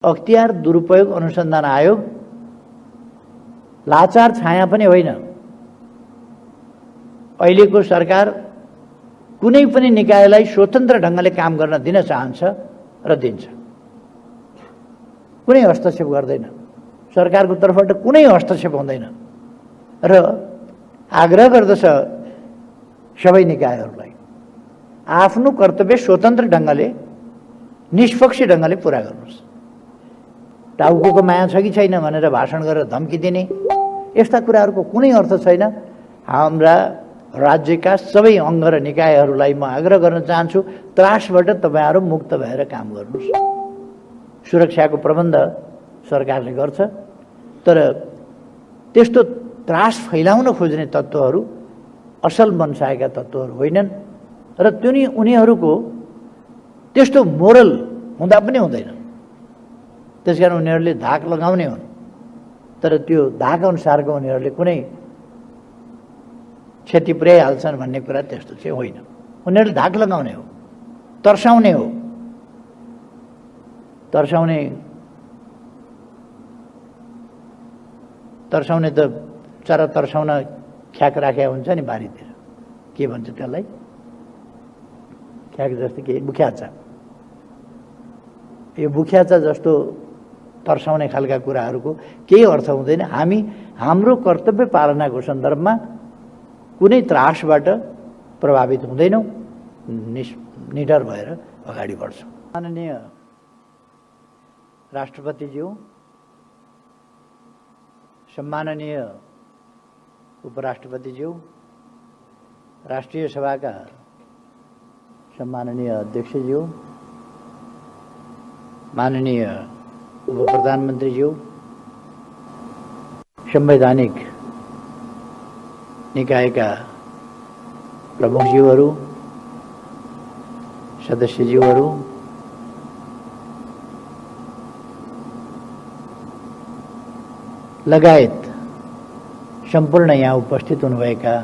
अख्तियार दुरुपयोग अनुसन्धान आयोग लाचार छाया पनि होइन। अहिलेको सरकार कुनै पनि निकायलाई स्वतन्त्र ढङ्गले काम गर्न दिन चाहन्छ र दिन्छ। कुनै हस्तक्षेप गर्दैन, सरकारको तर्फबाट कुनै हस्तक्षेप हुँदैन र आग्रह गर्दछ सबै निकायहरूलाई आफ्नो कर्तव्य स्वतन्त्र ढङ्गले निष्पक्ष ढङ्गले पुरा गर्नुहोस्। टाउको माया छ कि छैन भनेर भाषण गरेर धम्की दिने यस्ता कुराहरूको कुनै अर्थ छैन। हाम्रा राज्यका सबै अङ्ग र निकायहरूलाई म आग्रह गर्न चाहन्छु, त्रासबाट तपाईहरु मुक्त भएर काम गर्नुहोस्। सुरक्षाको प्रबन्ध सरकारले गर्छ, तर त्यस्तो त्रास फैलाउन खोज्ने तत्त्वहरू असल मनसायका तत्त्वहरू होइनन् र उनीहरूको त्यस्तो मोरल हुँदा पनि हुँदैन। त्यसकारण उनीहरूले धाक लगाउने हुन्, तर त्यो धाक अनुसारको उनीहरूले कुनै क्षति पुर्याइहाल्छन् भन्ने कुरा त्यस्तो चाहिँ होइन। उनीहरूले धाक लगाउने हो, तर्साउने हो। तर्साउने त चरा तर्साउन ख्याक राखेको हुन्छ नि बारीतिर, के भन्छ त्यसलाई, ख्याक जस्तो के बुख्याचा। यो बुख्याचा जस्तो तर्साउने खालका कुराहरूको केही अर्थ हुँदैन। हामी हाम्रो कर्तव्य पालनाको सन्दर्भमा कुनै त्रासबाट प्रभावित हुँदैनौँ, निडर भएर अगाडि बढ्छौँ। माननीय राष्ट्रपतिज्यू, सम्माननीय उपराष्ट्रपतिज्यू, राष्ट्रिय सभाका सम्माननीय अध्यक्षज्यू, माननीय उपप्रधानमन्त्रीज्यू, संवैधानिक निकायका प्रमुखज्यूहरू, सदस्यज्यूहरू, लगायत सम्पूर्ण यहाँ उपस्थित हुनुभएका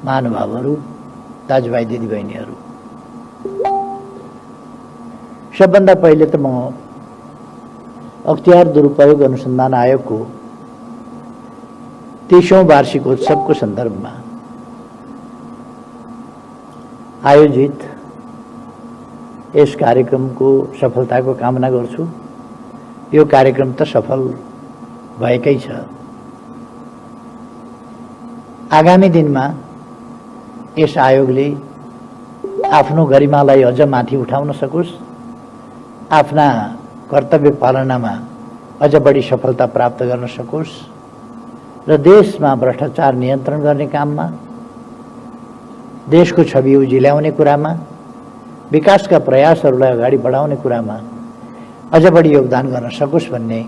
महानुभावहरू, दाजुभाइ दिदीबहिनीहरू, सबभन्दा पहिले त म अख्तियार दुरुपयोग अनुसन्धान आयोगको 30औं वार्षिकोत्सवको सन्दर्भमा आयोजित यस कार्यक्रमको सफलताको कामना गर्छु। यो कार्यक्रम त सफल भएकै छ। आगामी दिनमा यस आयोगले आफ्नो गरिमालाई अझ माथि उठाउन सकोस्, आफ्ना कर्तव्य पालनामा अझ बढी सफलता प्राप्त गर्न सकोस् र देशमा भ्रष्टाचार नियन्त्रण गर्ने काममा, देशको छवि उजिल्याउने कुरामा, विकासका प्रयासहरूलाई अगाडि बढाउने कुरामा अझ बढी योगदान गर्न सकोस् भन्ने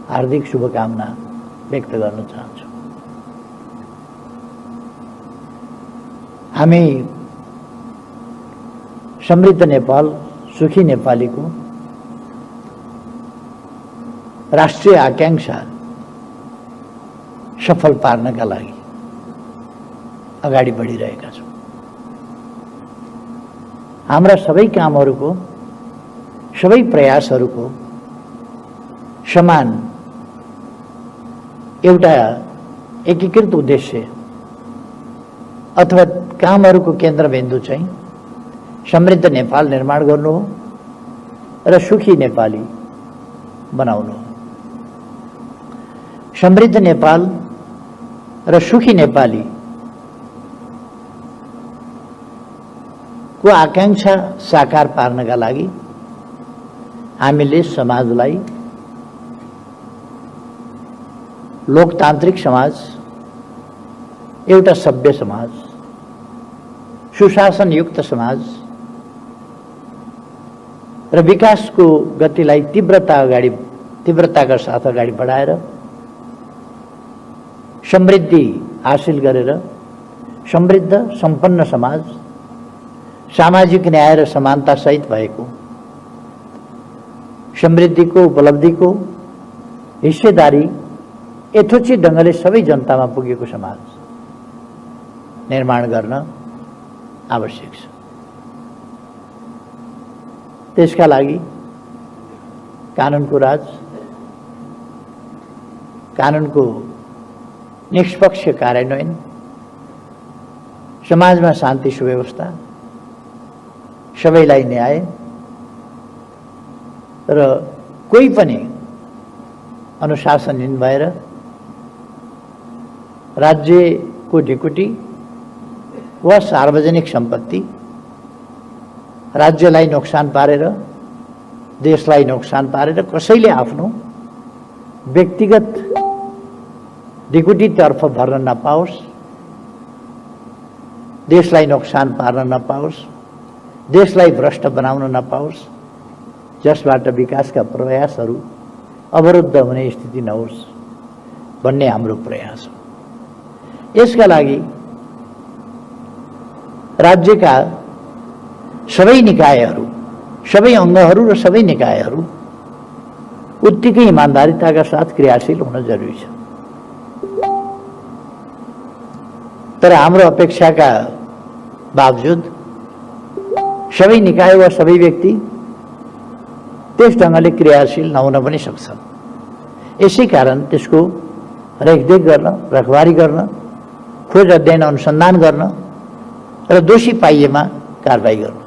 हार्दिक शुभकामना व्यक्त गर्न चाहन्छु। हामी समृद्ध नेपाल, सुखी नेपालीको राष्ट्रिय आकांक्षा सफल पार्नका लागि अगाडि बढिरहेका छौँ। हाम्रा सबै कामहरूको, सबै प्रयासहरूको समान एउटा एकीकृत उद्देश्य अथवा कामहरूको केन्द्रबिन्दु चाहिँ समृद्ध नेपाल निर्माण गर्नु हो र सुखी नेपाली बनाउनु हो। समृद्ध नेपाल र सुखी नेपाली को आकांक्षा साकार पार्नका लागि हामीले समाजलाई लोकतान्त्रिक समाज, एउटा सभ्य समाज, सुशासनयुक्त समाज र विकासको गतिलाई तीव्रताका साथ अगाडि बढाएर समृद्धि हासिल गरेर समृद्ध सम्पन्न समाज, सामाजिक न्याय र समानता सहित भएको समृद्धिको, उपलब्धिको हिस्सेदारी यथोचित ढङ्गले सबै जनतामा पुगेको समाज निर्माण गर्न आवश्यक छ। त्यसका लागि कानुनको राज, कानुनको निष्पक्ष कार्यान्वयन, समाजमा शान्ति सुव्यवस्था, सबैलाई न्याय र कोही पनि अनुशासनहीन भएर राज्यको ढिकुटी वा सार्वजनिक सम्पत्ति राज्यलाई नोक्सान पारेर, देशलाई नोक्सान पारेर कसैले आफ्नो व्यक्तिगत ढिकुटीतर्फ भर्न नपाओस्, देशलाई नोक्सान पार्न नपाओस्, देशलाई भ्रष्ट बनाउन नपाओस्, जसबाट विकासका प्रयासहरू अवरुद्ध हुने स्थिति नहोस् भन्ने हाम्रो प्रयास हो। यसका लागि राज्यका सबै निकायहरू, सबै अङ्गहरू र सबै निकायहरू उत्तिकै इमानदारिताका साथ क्रियाशील हुन जरुरी छ। तर हाम्रो अपेक्षाका बावजुद सबै निकाय वा सबै व्यक्ति त्यस ढङ्गले क्रियाशील नहुन पनि सक्छ। यसै कारण त्यसको रेखदेख गर्न, रखवारी गर्न, खोज अध्ययन अनुसन्धान गर्न र दोषी पाइएमा कारबाही गर्न,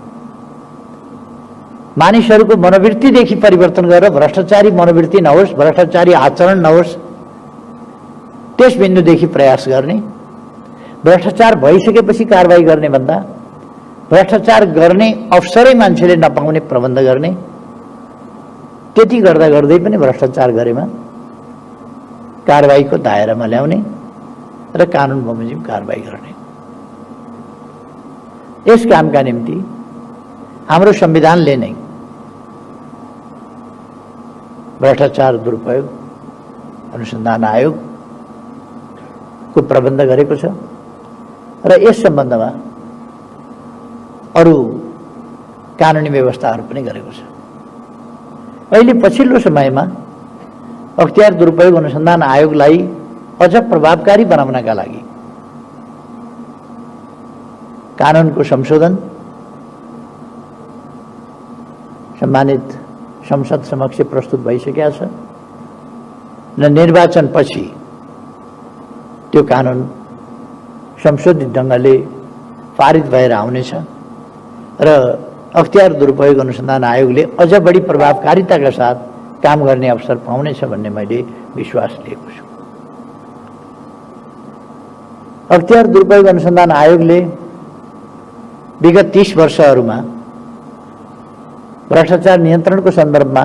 मानिसहरूको मनोवृत्तिदेखि परिवर्तन गरेर भ्रष्टाचारी मनोवृत्ति नहोस्, भ्रष्टाचारी आचरण नहोस्, त्यस बिन्दुदेखि प्रयास गर्ने, भ्रष्टाचार भइसकेपछि कारबाही गर्ने भन्दा भ्रष्टाचार गर्ने अवसरै मान्छेले नपाउने प्रबन्ध गर्ने, त्यति गर्दा गर्दै पनि भ्रष्टाचार गरेमा कारबाहीको दायरामा ल्याउने र कानुन बमोजिम कारबाही गर्ने। यस कामका निम्ति हाम्रो संविधानले नै भ्रष्टाचार दुरुपयोग अनुसन्धान आयोगको प्रबन्ध गरेको छ र यस सम्बन्धमा अरू कानुनी व्यवस्थाहरू पनि गरेको छ। अहिले पछिल्लो समयमा अख्तियार दुरुपयोग अनुसन्धान आयोगलाई अझ प्रभावकारी बनाउनका लागि कानुनको संशोधन सम्मानित संसद समक्ष प्रस्तुत भइसकेको छ र निर्वाचनपछि त्यो कानुन संशोधित ढङ्गले पारित भएर आउनेछ र अख्तियार दुरुपयोग अनुसन्धान आयोगले अझ बढी प्रभावकारिताका साथ काम गर्ने अवसर पाउनेछ भन्ने मैले विश्वास लिएको छु। अख्तियार दुरुपयोग अनुसन्धान आयोगले विगत 30 वर्षहरूमा भ्रष्टाचार नियन्त्रणको सन्दर्भमा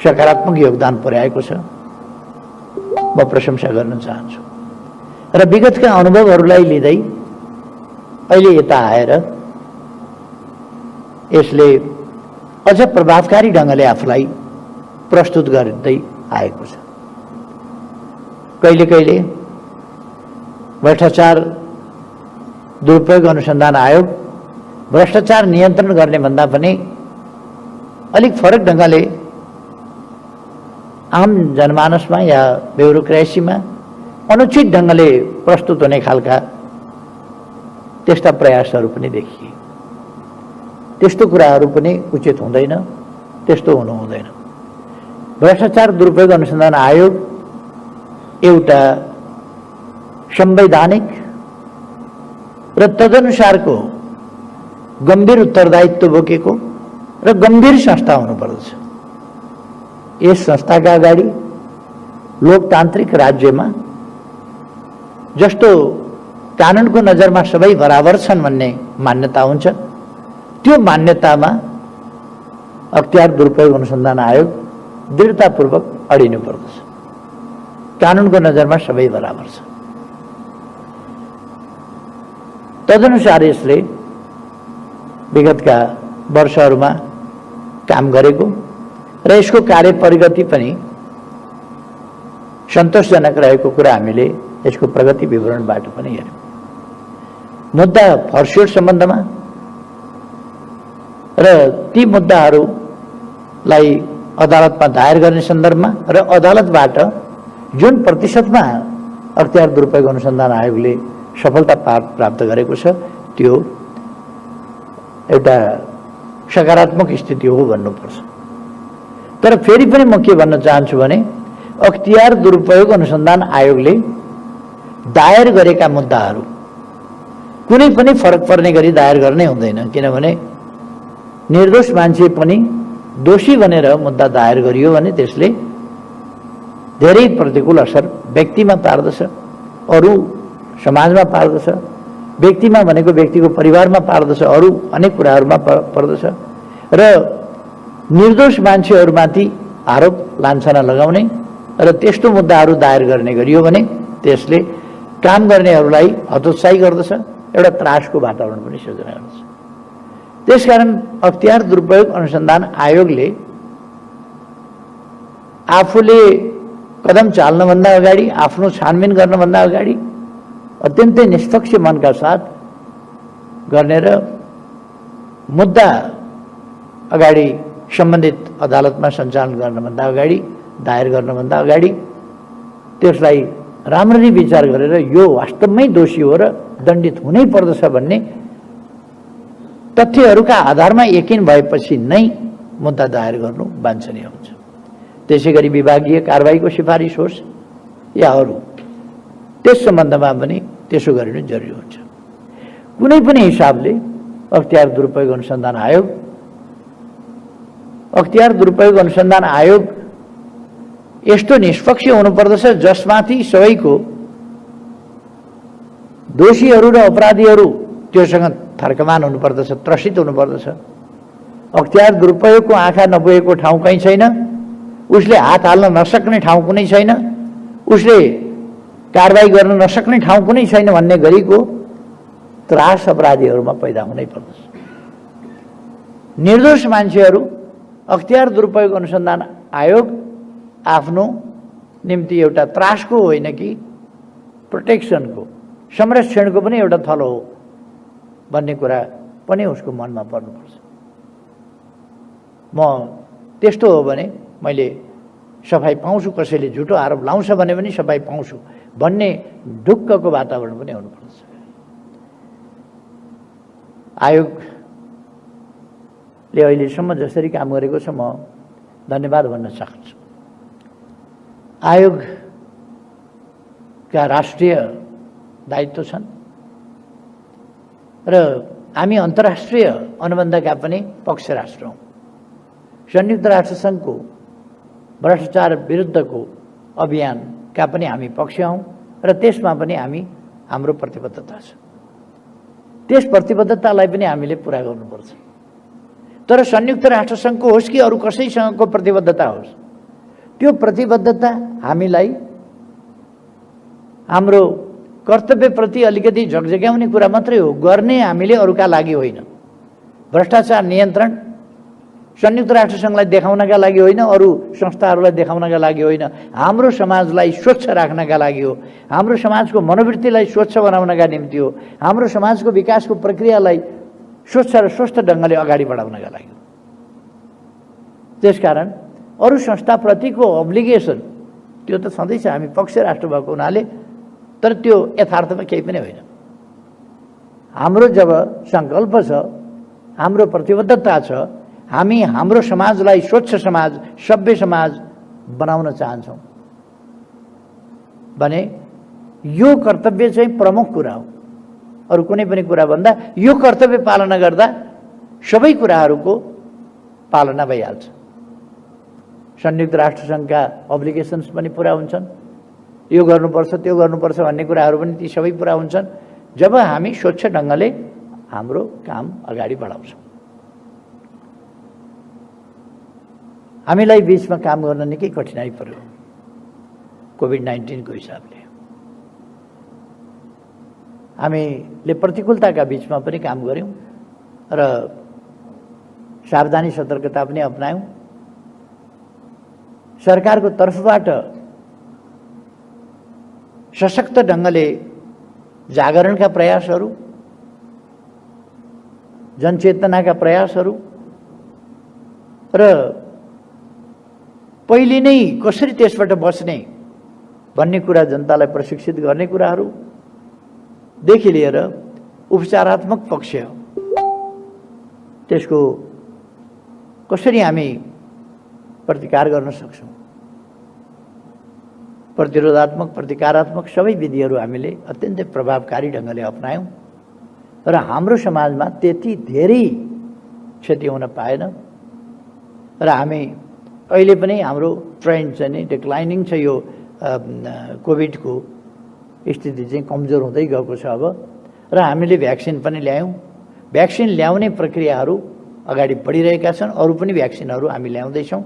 सकारात्मक योगदान पुर्याएको छ, म प्रशंसा गर्न चाहन्छु। र विगतका अनुभवहरूलाई लिँदै अहिले यता आएर यसले अझ प्रभावकारी ढङ्गले आफूलाई प्रस्तुत गर्दै आएको छ। कहिले कहिले भ्रष्टाचार दुरुपयोग अनुसन्धान आयोग भ्रष्टाचार नियन्त्रण गर्ने भन्दा पनि अलिक फरक ढङ्गले आम जनमानसमा या ब्युरोक्रेसीमा अनुचित ढङ्गले प्रस्तुत हुने खालका त्यस्ता प्रयासहरू पनि देखिए। त्यस्तो कुराहरू पनि उचित हुँदैन, त्यस्तो हुनु हुँदैन। भ्रष्टाचार दुरुपयोग अनुसन्धान आयोग एउटा संवैधानिक र तदनुसारको गम्भीर उत्तरदायित्व बोकेको र गम्भीर संस्था हुनुपर्दछ। यस संस्थाका अगाडि लोकतान्त्रिक राज्यमा जस्तो कानुनको नजरमा सबै बराबर छन् भन्ने मान्यता हुन्छ, त्यो मान्यतामा अख्तियार दुरुपयोग अनुसन्धान आयोग दृढतापूर्वक अडिनु पर्दछ। कानुनको नजरमा सबै बराबर छ। तदनुसार यसले विगतका वर्षहरूमा काम गरेको र यसको कार्य प्रगति पनि सन्तोषजनक रहेको कुरा हामीले यसको प्रगति विवरणबाट पनि हेर्यौं। मुद्दा फर्स्योट सम्बन्धमा र ती मुद्दाहरूलाई अदालतमा दायर गर्ने सन्दर्भमा र अदालतबाट जुन प्रतिशतमा अख्तियार दुरुपयोग अनुसन्धान आयोगले सफलता प्राप्त गरेको छ त्यो एउटा सकारात्मक स्थिति हो भन्नुपर्छ। तर फेरि पनि म के भन्न चाहन्छु भने अख्तियार दुरुपयोग अनुसन्धान आयोगले दायर गरेका मुद्दाहरू कुनै पनि फरक पर्ने गरी दायर गर्नै हुँदैन, किनभने निर्दोष मान्छे पनि दोषी भनेर मुद्दा दायर गरियो भने त्यसले धेरै प्रतिकूल असर व्यक्तिमा पार्दछ, अरू समाजमा पार्दछ, व्यक्तिमा भनेको व्यक्तिको परिवारमा पार्दछ, अरू अनेक कुराहरूमा पर्दछ र निर्दोष मान्छेहरूमाथि आरोप लान्छना लगाउने र त्यस्तो मुद्दाहरू दायर गर्ने गरियो भने त्यसले काम गर्नेहरूलाई हतोत्साही गर्दछ, एउटा त्रासको वातावरण पनि सृजना गर्दछ। त्यसकारण अख्तियार दुरुपयोग अनुसन्धान आयोगले आफूले कदम चाल्नुभन्दा अगाडि, आफ्नो छानबिन गर्नुभन्दा अगाडि अत्यन्तै निष्पक्ष मनका साथ गर्ने र मुद्दा अगाडि सम्बन्धित अदालतमा सञ्चालन गर्नुभन्दा अगाडि, दायर गर्नुभन्दा अगाडि त्यसलाई राम्ररी विचार गरेर यो वास्तवमै दोषी हो र दण्डित हुनै पर्दछ भन्ने तथ्यहरूका आधारमा यकिन भएपछि नै मुद्दा दायर गर्नु वाञ्छनीय हुन्छ। त्यसैगरी विभागीय कारबाहीको सिफारिस होस् या अरू, त्यस सम्बन्धमा पनि त्यसो गरिनु जरुरी हुन्छ। कुनै पनि हिसाबले अख्तियार दुरुपयोग अनुसन्धान आयोग यस्तो निष्पक्ष हुनुपर्दछ जसमाथि सबैको, दोषीहरू र अपराधीहरू त्योसँग थर्कमान हुनुपर्दछ, त्रसित हुनुपर्दछ। अख्तियार दुरुपयोगको आँखा नपुगेको ठाउँ कहीँ छैन, उसले हात हाल्न नसक्ने ठाउँ कुनै छैन, उसले कारबाही गर्न नसक्ने ठाउँ कुनै छैन भन्ने गरीको त्रास अपराधीहरूमा पैदा हुनै पर्दछ। निर्दोष मान्छेहरू अख्तियार दुरुपयोग अनुसन्धान आयोग आफ्नो निम्ति एउटा त्रासको होइन कि प्रोटेक्सनको, संरक्षणको पनि एउटा थलो हो भन्ने कुरा पनि उसको मनमा पर्नुपर्छ। म त्यस्तो हो भने मैले सफाई पाउँछु, कसैले झुटो आरोप लाउँछ भने पनि सफाई पाउँछु भन्ने ढुक्कको वातावरण पनि हुनुपर्छ। आयोगले अहिलेसम्म जसरी काम गरेको छ म धन्यवाद भन्न चाहन्छु। आयोगका राष्ट्रिय दायित्व छन् र हामी अन्तर्राष्ट्रिय अनुबन्धका पनि पक्ष राष्ट्र हौँ। संयुक्त राष्ट्र सङ्घको भ्रष्टाचार विरुद्धको अभियानका पनि हामी पक्ष हौँ र त्यसमा पनि हाम्रो प्रतिबद्धता छ। त्यस प्रतिबद्धतालाई पनि हामीले पुरा गर्नुपर्छ। तर संयुक्त राष्ट्र सङ्घको होस् कि अरू कसैसँगको प्रतिबद्धता होस्, त्यो प्रतिबद्धता हामीलाई हाम्रो कर्तव्यप्रति अलिकति झकझक्याउने कुरा मात्रै हो, गर्ने हामीले अरूका लागि होइन। भ्रष्टाचार नियन्त्रण संयुक्त राष्ट्र सङ्घलाई देखाउनका लागि होइन, अरू संस्थाहरूलाई देखाउनका लागि होइन, हाम्रो समाजलाई स्वच्छ राख्नका लागि हो, हाम्रो समाजको मनोवृत्तिलाई स्वच्छ बनाउनका निम्ति हो, हाम्रो समाजको विकासको प्रक्रियालाई स्वच्छ र स्वस्थ ढङ्गले अगाडि बढाउनका लागि हो। त्यसकारण अरू संस्थाप्रतिको अब्लिगेसन त्यो त सधैँ छ, हामी पक्ष राष्ट्र भएको हुनाले, तर त्यो यथार्थमा केही पनि होइन। हाम्रो जब सङ्कल्प छ, हाम्रो प्रतिबद्धता छ, हामी हाम्रो समाजलाई स्वच्छ समाज, सभ्य समाज बनाउन चाहन्छौँ भने यो कर्तव्य चाहिँ प्रमुख कुरा हो। अरू कुनै पनि कुरा भन्दा यो कर्तव्य पालना गर्दा सबै कुराहरूको पालना भइहाल्छ। संयुक्त राष्ट्र सङ्घका अब्लिगेसन्स पनि पुरा हुन्छन्, यो गर्नुपर्छ त्यो गर्नुपर्छ भन्ने कुराहरू पनि ती सबै पुरा हुन्छन् जब हामी स्वच्छ ढङ्गले हाम्रो काम अगाडि बढाउँछौँ। हामीलाई बीचमा काम गर्न निकै कठिनाइ पर्यो कोभिड-19 को हिसाबले। हामीले प्रतिकूलताका बीचमा पनि काम गऱ्यौँ र सावधानी सतर्कता पनि अपनायौँ। सरकारको तर्फबाट सशक्त ढङ्गले जागरणका प्रयासहरू, जनचेतनाका प्रयासहरू र पहिले नै कसरी त्यसबाट बच्ने भन्ने कुरा जनतालाई प्रशिक्षित गर्ने कुराहरूदेखि लिएर उपचारात्मक पक्ष, त्यसको कसरी हामी प्रतिकार गर्न सक्छौँ। प्रतिरोधात्मक प्रतिकारात्मक सबै विधिहरू हामीले अत्यन्तै प्रभावकारी ढङ्गले अपनायौँ र हाम्रो समाजमा त्यति धेरै क्षति हुन पाएन र हामी अहिले पनि हाम्रो ट्रेन्ड चाहिँ नि डिक्लाइनिङ छ। यो कोभिडको स्थिति चाहिँ कमजोर हुँदै गएको छ अब र हामीले भ्याक्सिन पनि ल्यायौँ। भ्याक्सिन ल्याउने प्रक्रियाहरू अगाडि बढिरहेका छन्। अरू पनि भ्याक्सिनहरू हामी ल्याउँदैछौँ।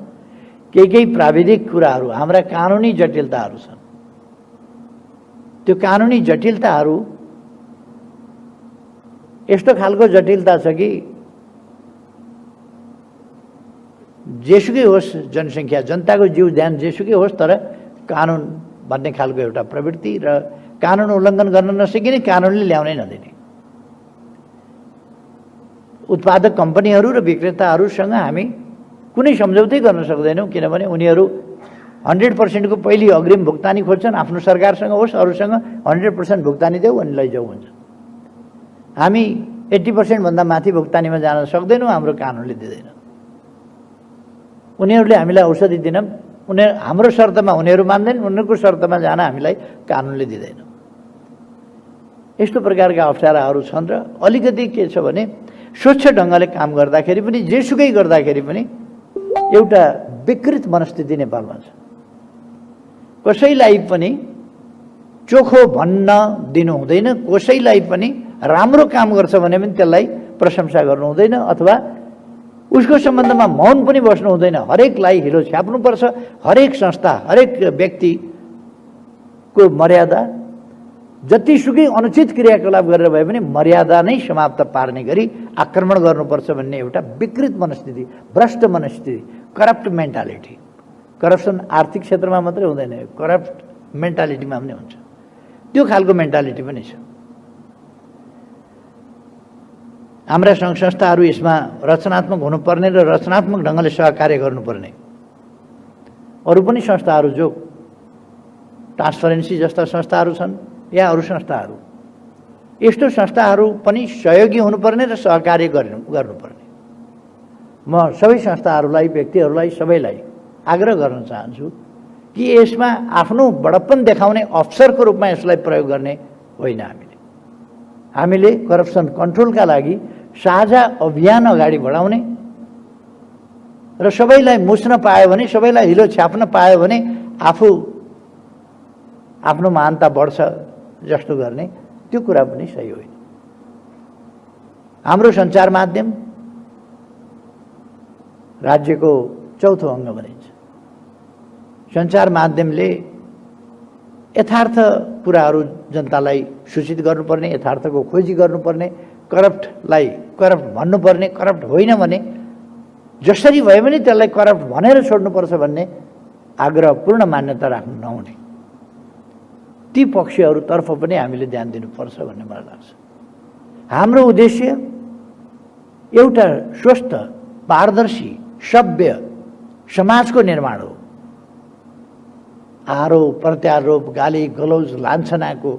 केही प्राविधिक कुराहरू, हाम्रा कानुनी जटिलताहरू छन्। त्यो कानुनी जटिलताहरू यस्तो खालको जटिलता छ कि जेसुकै होस् जनसङ्ख्या, जनताको जीव ज्यान जेसुकै होस्, तर कानुन भन्ने खालको एउटा प्रवृत्ति र कानुन उल्लङ्घन गर्न नसकिने, कानुनले ल्याउनै नदिने उत्पादक कम्पनीहरू र विक्रेताहरूसँग हामी कुनै सम्झौतै गर्न सक्दैनौँ। किनभने उनीहरू 100% को पहिली अग्रिम भुक्तानी खोज्छन्। आफ्नो सरकारसँग होस् अरूसँग 100% भुक्तानी देऊ अनि लैजाऊ भन्छ। हामी 80% भन्दा माथि भुक्तानीमा जान सक्दैनौँ, हाम्रो कानुनले दिँदैन। उनीहरूले हामीलाई औषधि दिन हाम्रो शर्तमा उनीहरू मान्दैन, उनीहरूको शर्तमा जान हामीलाई कानुनले दिँदैन। यस्तो प्रकारका अप्ठ्याराहरू छन् र अलिकति के छ भने स्वच्छ ढङ्गले काम गर्दाखेरि पनि, जेसुकै गर्दाखेरि पनि एउटा विकृत मनस्थिति नेपालमा छ। कसैलाई पनि चोखो भन्न दिनु हुँदैन, कसैलाई पनि राम्रो काम गर्छ भने पनि त्यसलाई प्रशंसा गर्नु हुँदैन अथवा उसको सम्बन्धमा मौन पनि बस्नु हुँदैन। हरेकलाई हिलो छ्याप्नुपर्छ। हरेक संस्था, हरेक व्यक्तिको मर्यादा, जतिसुकै अनुचित क्रियाकलाप गरेर भए पनि मर्यादा नै समाप्त पार्ने गरी आक्रमण गर्नुपर्छ भन्ने एउटा विकृत मनस्थिति, भ्रष्ट मनस्थिति, करप्ट मेन्टालिटी। करप्सन आर्थिक क्षेत्रमा मात्रै हुँदैन, करप्ट मेन्टालिटीमा पनि हुन्छ। त्यो खालको मेन्टालिटी पनि छ। हाम्रा सङ्घ संस्थाहरू यसमा रचनात्मक हुनुपर्ने र रचनात्मक ढङ्गले सहकार्य गर्नुपर्ने। अरू पनि संस्थाहरू जो ट्रान्सपरेन्सी जस्ता संस्थाहरू छन् या अरू संस्थाहरू, यस्तो संस्थाहरू पनि सहयोगी हुनुपर्ने र सहकार्य गर्नुपर्ने। म सबै संस्थाहरूलाई, व्यक्तिहरूलाई, सबैलाई आग्रह गर्न चाहन्छु कि यसमा आफ्नो बडप्पन देखाउने अवसरको रूपमा यसलाई प्रयोग गर्ने होइन। हामीले करप्सन कन्ट्रोलका लागि साझा अभियान अगाडि बढाउने र सबैलाई मुछ्न पायो भने, सबैलाई हिलो छ्याप्न पायो भने आफू आफ्नो महानता बढ्छ जस्तो गर्ने, त्यो कुरा पनि सही होइन। हाम्रो सञ्चार माध्यम राज्यको चौथो अङ्ग भनिन्छ। सञ्चार माध्यमले यथार्थ कुराहरू जनतालाई सूचित गर्नुपर्ने, यथार्थको खोजी गर्नुपर्ने, करप्टलाई करप्ट भन्नुपर्ने, करप्ट होइन भने जसरी भए पनि त्यसलाई करप्ट भनेर छोड्नुपर्छ भन्ने आग्रहपूर्ण मान्यता राख्नु नहुने, ती पक्षहरूतर्फ पनि हामीले ध्यान दिनुपर्छ भन्ने मलाई लाग्छ। हाम्रो उद्देश्य एउटा स्वस्थ, पारदर्शी, सभ्य समाजको निर्माण हो। आरोप प्रत्यारोप, गाली गलौज, लान्छनाको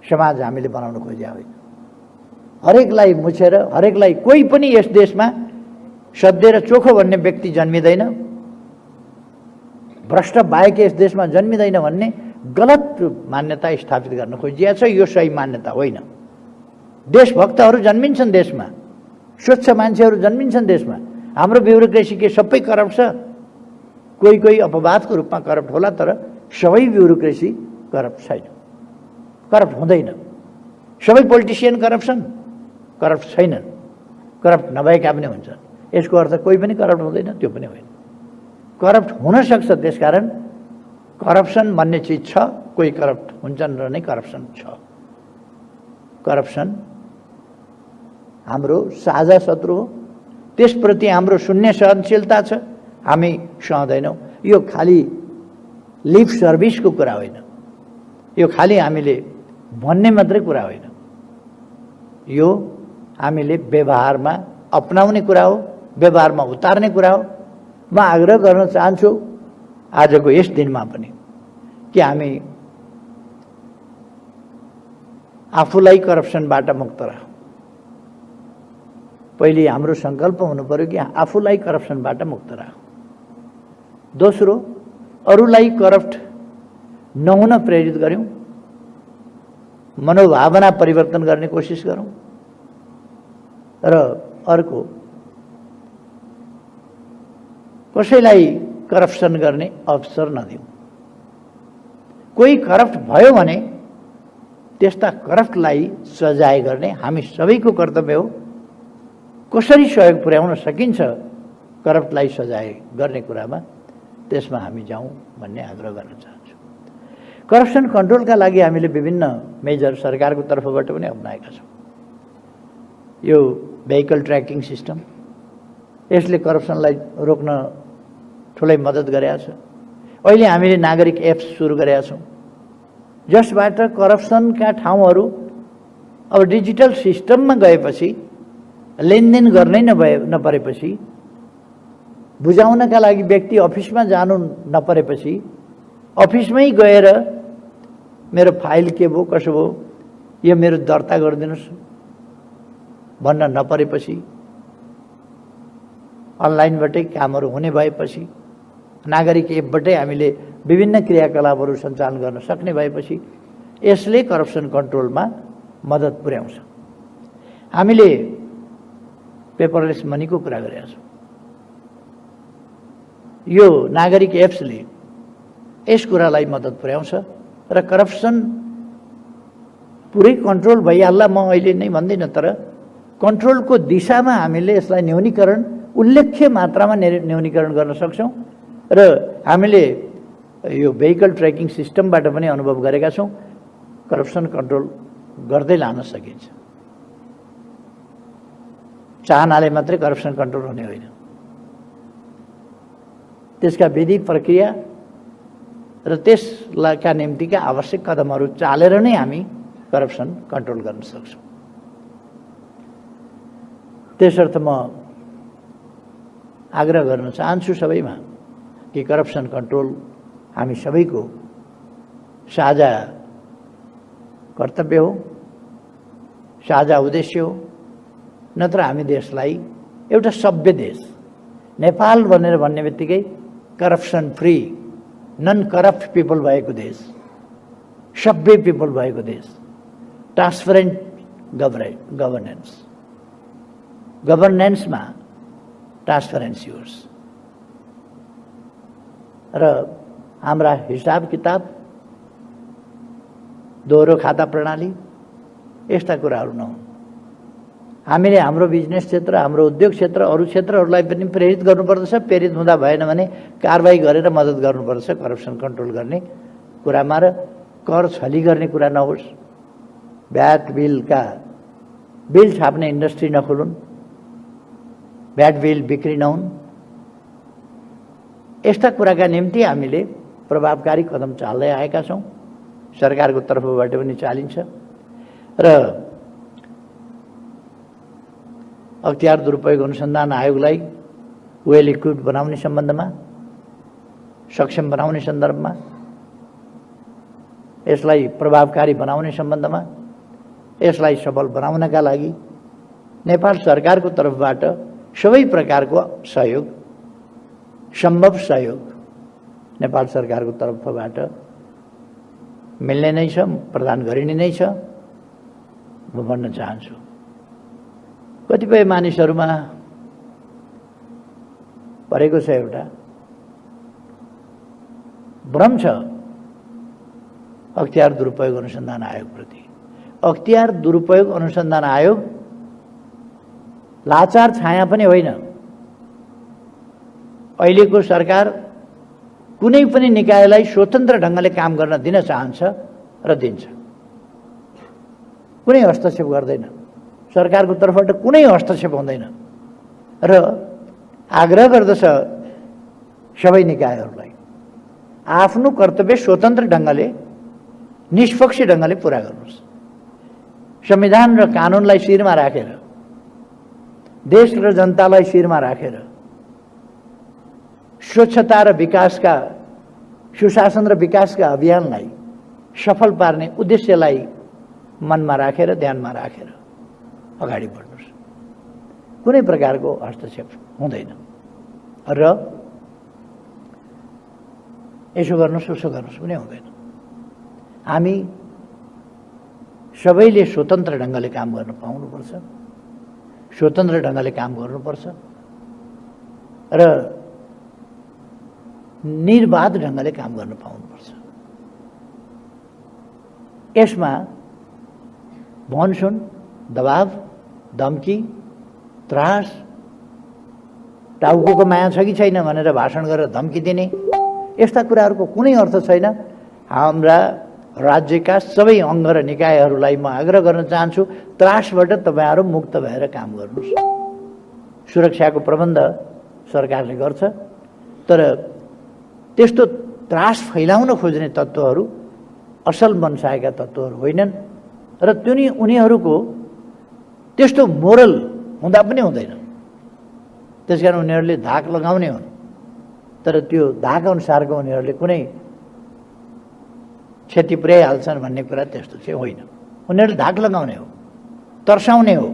समाज हामीले बनाउन खोजेका होइन। हरेकलाई मुछेर, हरेकलाई, कोही पनि यस देशमा सधैँ र चोखो भन्ने व्यक्ति जन्मिँदैन, भ्रष्ट बाहेक यस देशमा जन्मिँदैन भन्ने गलत मान्यता स्थापित गर्न खोजिएको छ। यो सही मान्यता होइन। देशभक्तहरू जन्मिन्छन् देशमा, स्वच्छ मान्छेहरू जन्मिन्छन् देशमा। हाम्रो ब्युरोक्रेसी के सबै करप्ट छ? कोही कोही अपवादको रूपमा करप्ट होला, तर सबै ब्युरोक्रेसी करप्ट छैन, करप्ट हुँदैन। सबै पोलिटिसियन करप्ट छैनन्, करप्ट नभएका पनि हुन्छन्। यसको अर्थ कोही पनि करप्ट हुँदैन, त्यो पनि होइन। करप्ट हुन सक्छ, त्यसकारण करप्सन भन्ने चिज छ। कोही करप्ट हुन्छन् र नै करप्सन छ। करप्सन हाम्रो साझा शत्रु हो, त्यसप्रति हाम्रो शून्य सहनशीलता छ। हामी सहँदैनौँ। यो खालि लिप सर्भिसको कुरा होइन, यो खालि हामीले भन्ने मात्रै कुरा होइन, यो हामीले व्यवहारमा अपनाउने कुरा हो, व्यवहारमा उतार्ने कुरा हो। म आग्रह गर्न चाहन्छु आजको यस दिनमा पनि कि हामी आफूलाई करप्सनबाट मुक्त राखौँ। पहिले हाम्रो सङ्कल्प हुनु पर्यो कि आफूलाई करप्सनबाट मुक्त राखौँ। दोस्रो, अरूलाई करप्ट नहुन प्रेरित गऱ्यौँ, मनोभावना परिवर्तन गर्ने कोसिस गरौँ। र अर्को, कसैलाई करप्सन गर्ने अवसर नदिउँ। कोही करप्ट भयो भने त्यस्ता करप्टलाई सजाय गर्ने हामी सबैको कर्तव्य हो। कसरी सहयोग पुर्याउन सकिन्छ करप्टलाई सजाय गर्ने कुरामा, त्यसमा हामी जाउँ भन्ने आग्रह गर्न चाहन्छु। करप्सन कन्ट्रोलका लागि हामीले विभिन्न मेजर सरकारको तर्फबाट पनि अपनाएका छौँ। यो भेहिकल ट्र्याकिङ सिस्टम, यसले करप्सनलाई रोक्न ठुलै मद्दत गरेका छ। अहिले हामीले नागरिक एप्स सुरु गरेका छौँ, जसबाट करप्सनका ठाउँहरू अब डिजिटल सिस्टममा गएपछि, लेनदेन गर्नै नपरेपछि, बुझाउनका लागि व्यक्ति अफिसमा जानु नपरेपछि, अफिसमै गएर मेरो फाइल के भयो कसो भयो यो मेरो दर्ता गरिदिनुहोस् भन्न नपरेपछि, अनलाइनबाटै कामहरू हुने भएपछि, नागरिक एपबाटै हामीले विभिन्न क्रियाकलापहरू सञ्चालन गर्न सक्ने भएपछि यसले करप्सन कन्ट्रोलमा मद्दत पुर्याउँछ। हामीले पेपरलेस मनीको कुरा गरेका छौँ। यो नागरिक एप्सले यस कुरालाई मद्दत पुर्याउँछ र करप्सन पुरै कन्ट्रोल भइहाल्ला म अहिले नै भन्दिनँ, तर कन्ट्रोलको दिशामा हामीले यसलाई न्यूनीकरण, उल्लेख्य मात्रामा न्यूनीकरण गर्न सक्छौँ। र हामीले यो भेहिकल ट्र्याकिङ सिस्टमबाट पनि अनुभव गरेका छौँ, करप्सन कन्ट्रोल गर्दै लान सकिन्छ। चाहनाले मात्रै करप्सन कन्ट्रोल हुने होइन, त्यसका विधि प्रक्रिया र त्यसका निम्तिका आवश्यक कदमहरू चालेर नै हामी करप्सन कन्ट्रोल गर्न सक्छौँ। त्यसर्थ म आग्रह गर्न चाहन्छु सबैमा कि करप्सन कन्ट्रोल हामी सबैको साझा कर्तव्य हो, साझा उद्देश्य हो। नत्र हामी देशलाई एउटा सभ्य देश नेपाल भनेर भन्ने बित्तिकै corruption free, non corrupt people भएको देश, सभ्य पिपल भएको देश, ट्रान्सपरेन्ट गभर्नेन्समा ट्रान्सपरेन्सी होस् र हाम्रा हिसाब किताब, दोहोरो खाता प्रणाली, यस्ता कुराहरू नहुन्। हामीले हाम्रो बिजनेस क्षेत्र, हाम्रो उद्योग क्षेत्र, अरू क्षेत्रहरूलाई पनि प्रेरित गर्नुपर्दछ। प्रेरित हुँदा भएन भने कारबाही गरेर मद्दत गर्नुपर्दछ करप्सन कन्ट्रोल गर्ने कुरामा। र कर छली गर्ने कुरा नहोस्, भ्याट बिल छाप्ने इन्डस्ट्री नखोलुन्, भ्याट बिल बिक्री नहुन्। यस्ता कुराका निम्ति हामीले प्रभावकारी कदम चाल्दै आएका छौँ, सरकारको तर्फबाट पनि चालिन्छ। र अख्तियार दुरुपयोग अनुसन्धान आयोगलाई वेल इक्विप्ड बनाउने सम्बन्धमा, सक्षम बनाउने सन्दर्भमा, यसलाई प्रभावकारी बनाउने सम्बन्धमा, यसलाई सफल बनाउनका लागि नेपाल सरकारको तर्फबाट सबै प्रकारको सहयोग, सम्भव सहयोग नेपाल सरकारको तर्फबाट मिल्ने नै छ, प्रदान गरिने नै छ म भन्न चाहन्छु। कतिपय मानिसहरूमा परेको छ एउटा भ्रम छ अख्तियार दुरुपयोग अनुसन्धान आयोगप्रति। अख्तियार दुरुपयोग अनुसन्धान आयोग लाचार छाया पनि होइन। अहिलेको सरकार कुनै पनि निकायलाई स्वतन्त्र ढङ्गले काम गर्न दिन चाहन्छ र दिन्छ, कुनै हस्तक्षेप गर्दैन। सरकारको तर्फबाट कुनै हस्तक्षेप हुँदैन र आग्रह गर्दछ सबै निकायहरूलाई आफ्नो कर्तव्य स्वतन्त्र ढङ्गले, निष्पक्ष ढङ्गले पुरा गर्नुहोस्। संविधान र कानुनलाई शिरमा राखेर, देश र जनतालाई शिरमा राखेर, स्वच्छता र विकासका, सुशासन र विकासका अभियानलाई सफल पार्ने उद्देश्यलाई मनमा राखेर, ध्यानमा राखेर अगाडि बढ्नुहोस्। कुनै प्रकारको हस्तक्षेप हुँदैन र यसो गर्नुहोस् उसो गर्नुहोस् पनि हुँदैन। हामी सबैले स्वतन्त्र ढङ्गले काम गर्न पाउनुपर्छ, स्वतन्त्र ढङ्गले काम गर्नुपर्छ र निर्बाध ढङ्गले काम गर्न पाउनुपर्छ। यसमा भनसुन, दबाव, धम्की, त्रास, टाउको माया छ कि छैन भनेर भाषण गरेर धम्की दिने यस्ता कुराहरूको कुनै अर्थ छैन। हाम्रा राज्यका सबै अङ्ग र निकायहरूलाई म आग्रह गर्न चाहन्छु, त्रासबाट तपाईँहरू मुक्त भएर काम गर्नुहोस्। सुरक्षाको प्रबन्ध सरकारले गर्छ, तर त्यस्तो त्रास फैलाउन खोज्ने तत्त्वहरू असल मनसायका तत्त्वहरू होइनन् र उनीहरूको त्यस्तो मोरल हुँदा पनि हुँदैन। त्यसकारण उनीहरूले धाक लगाउने हुन्, तर त्यो धाक अनुसारको उनीहरूले कुनै क्षति पुर्याइहाल्छन् भन्ने कुरा त्यस्तो चाहिँ होइन। उनीहरूले धाक लगाउने हो, तर्साउने हो।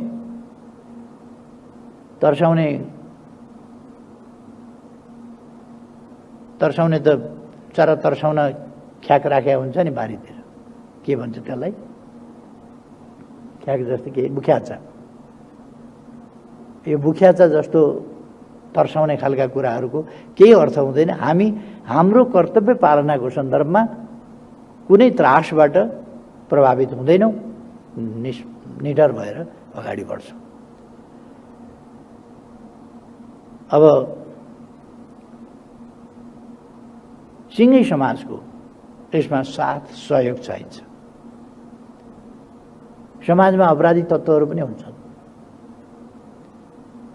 तर्साउने त चरा तर्साउन ख्याक राखेको हुन्छ नि बारीतिर, के भन्छ त्यसलाई, ख्याक जस्तो के, बुख्याचा। यो बुख्याचा जस्तो तर्साउने खालका कुराहरूको केही अर्थ हुँदैन। हामी हाम्रो कर्तव्य पालनाको सन्दर्भमा कुनै त्रासबाट प्रभावित हुँदैनौँ, निडर भएर अगाडि बढ्छौँ। अब सिङ्गै समाजको यसमा साथ सहयोग चाहिन्छ। समाजमा अपराधी तत्त्वहरू पनि हुन्छन्,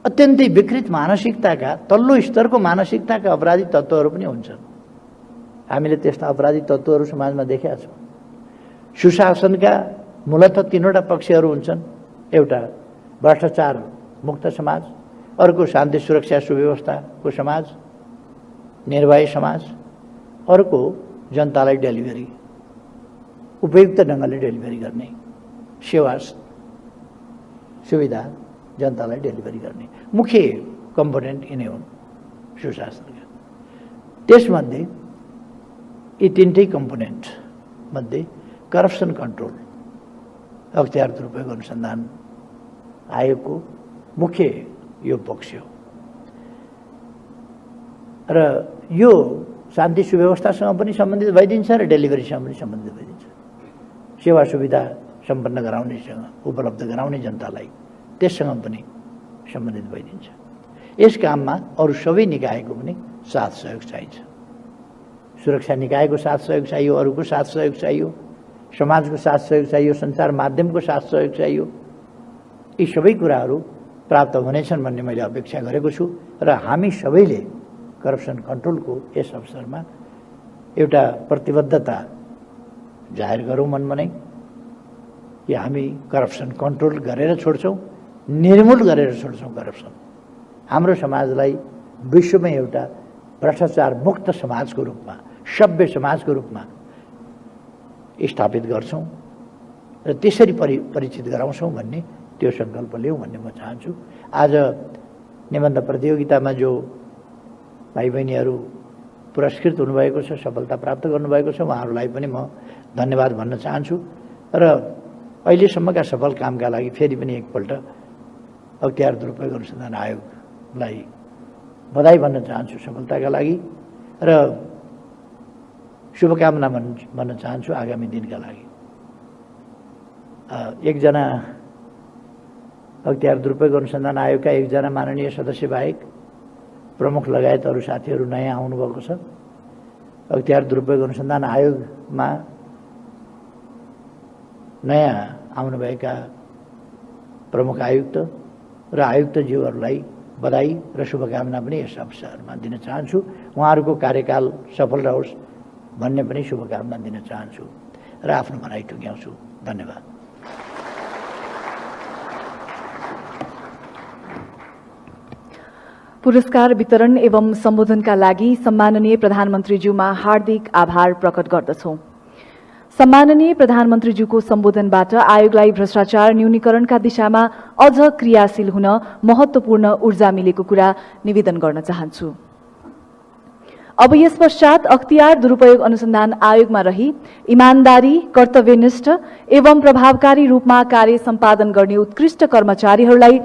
अत्यन्तै विकृत मानसिकताका, तल्लो स्तरको मानसिकताका अपराधी तत्त्वहरू पनि हुन्छन्। हामीले त्यस्ता अपराधी तत्त्वहरू समाजमा देखेका छौँ। सुशासनका मूलतः तीनवटा पक्षहरू हुन्छन्। एउटा भ्रष्टाचार मुक्त समाज, अर्को शान्ति सुरक्षा सुव्यवस्थाको समाज, निर्भय समाज, अर्को जनतालाई डेलिभरी, उपयुक्त ढङ्गले डेलिभरी गर्ने, सेवा सुविधा जनतालाई डेलिभरी गर्ने मुख्य कम्पोनेन्ट यिनै हुन् सुशासनका। त्यसमध्ये यी तिनटै कम्पोनेन्ट मध्ये करप्सन कन्ट्रोल, अख्तियार दुरुपयोग अनुसन्धान आयोगको मुख्य यो पक्ष हो र यो शान्ति सुव्यवस्थासँग पनि सम्बन्धित भइदिन्छ र डेलिभरीसँग पनि सम्बन्धित भइदिन्छ। सेवा सुविधा सम्पन्न गराउनेसँग, उपलब्ध गराउने जनतालाई, त्यससँग पनि सम्बन्धित भइदिन्छ। यस काममा अरू सबै निकायको पनि साथ सहयोग चाहिन्छ। सुरक्षा निकायको साथ सहयोग चाहियो, अरूको साथ सहयोग चाहियो, समाजको साथ सहयोग चाहियो, सञ्चार माध्यमको साथ सहयोग चाहियो। यी सबै कुराहरू प्राप्त हुनेछन् भन्ने मैले अपेक्षा गरेको छु र हामी सबैले करप्सन कन्ट्रोलको यस अवसरमा एउटा प्रतिबद्धता जाहेर गरौँ मनमा नै कि हामी करप्सन कन्ट्रोल गरेर छोड्छौँ, निर्मूल गरेर छोड्छौँ करप्सन। हाम्रो समाजलाई विश्वमै एउटा भ्रष्टाचार मुक्त समाजको रूपमा, सभ्य समाजको रूपमा स्थापित गर्छौँ र त्यसरी परिचित गराउँछौँ भन्ने त्यो सङ्कल्प लिउँ भन्ने म चाहन्छु। आज निबन्ध प्रतियोगितामा जो भाइ बहिनीहरू पुरस्कृत हुनुभएको छ, सफलता प्राप्त गर्नुभएको छ, उहाँहरूलाई पनि म धन्यवाद भन्न चाहन्छु र अहिलेसम्मका सफल कामका लागि फेरि पनि एकपल्ट अख्तियार दुरुपयोग अनुसन्धान आयोगलाई बधाई भन्न चाहन्छु सफलताका लागि र शुभकामना भन्न चाहन्छु आगामी दिनका लागि। एकजना अख्तियार दुरुपयोग अनुसन्धान आयोगका एकजना माननीय सदस्य बाहेक प्रमुख लगायत अरू साथीहरू नयाँ आउनुभएको छ। अख्तियार दुरुपयोग अनुसन्धान आयोगमा नयाँ आउनुभएका प्रमुख आयुक्त र आयुक्तज्यूहरूलाई बधाई र शुभकामना पनि यस अवसरमा दिन चाहन्छु। उहाँहरूको कार्यकाल सफल रहोस् भन्ने पनि शुभकामना दिन चाहन्छु र आफ्नो भनाइ टुङ्ग्याउँछु। धन्यवाद। पुरस्कार वितरण एवं सम्बोधनका लागि सम्माननीय प्रधानमन्त्रीज्यूमा हार्दिक आभार प्रकट गर्दछौं। सम्माननीय प्रधानमन्त्रीज्यूको सम्बोधनबाट आयोगलाई भ्रष्टाचार न्यूनीकरणका दिशामा अझ क्रियाशील हुन महत्त्वपूर्ण ऊर्जा मिलेको कुरा निवेदन गर्न चाहन्छु। अब यस पश्चात अख्तियार दुरुपयोग अनुसन्धान आयोगमा रही इमानदारी, कर्तव्यनिष्ठ एवं प्रभावकारी रूपमा कार्य सम्पादन गर्ने उत्कृष्ट कर्मचारीहरूलाई